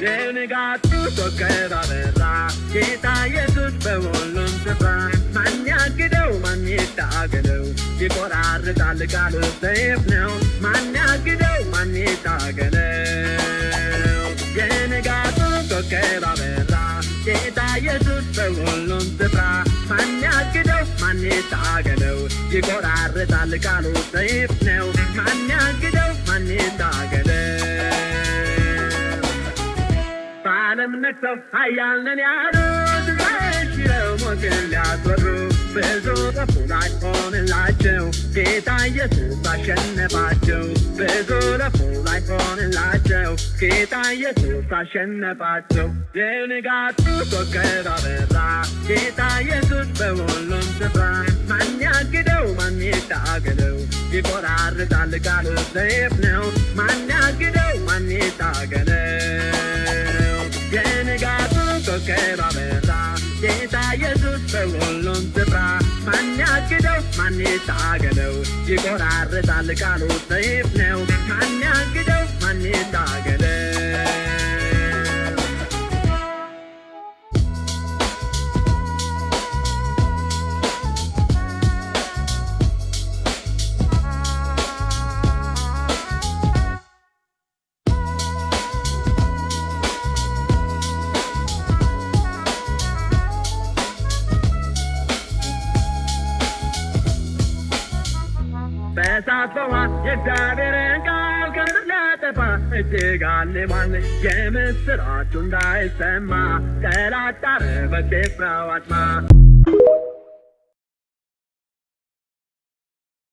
የንጋቱ ኮከብ አበራ ጌታ ኢየሱስ በሁሉም ስፍራ ማን ያግደው ማን ይታገለው ይቆራርጣል ቃሉ ሰይፍ ነው ማን ያግደው ማን ይታገለው የንጋቱ ኮከብ አበራ ጌታ ኢየሱስ በሁሉም ስፍራ ማን ያግደው ማን ይታገለው ይቆራርጣል ቃሉ ሰይፍ ነው ማን ያግደው ማን ይታገለው በዓለም ነግሠው ኃያል ነን ያሉት ተሽረው ሞትን ሊያስወሩ ብዙ ጠፉ ላይሆንላቸው ጌታ ኢየሱስ አሸነፋቸው ብዙ ጠፉ ላይሆንላቸው ጌታ ኢየሱስ አሸነፋቸው የንጋቱ ኮከብ አበራ ጌታ ኢየሱስ በሁሉም ስፍራ ማን ያግደው ማን ይታገለው ይቆራርጣል ቃሉ ሰይፍ ነው ማን ያግደው ማን ይታገለው የንጋቱ ኮከብ አበራ ጌታ ኢየሱስ በሁሉም ስፍራ ማን ያግደው ማን ይታገለው ይቆራርጣል ቃሉ ሰይፍ ነው ማን ያግደው ማን ይታገለው በእሳት በውሃ የእግዚአብሔርን ቃል ከምድር ሊያጠፋ እጅግ አልሟል የምስራቹ እንዳይሰማ ጠላት ጣረ በስፍራው አጥማ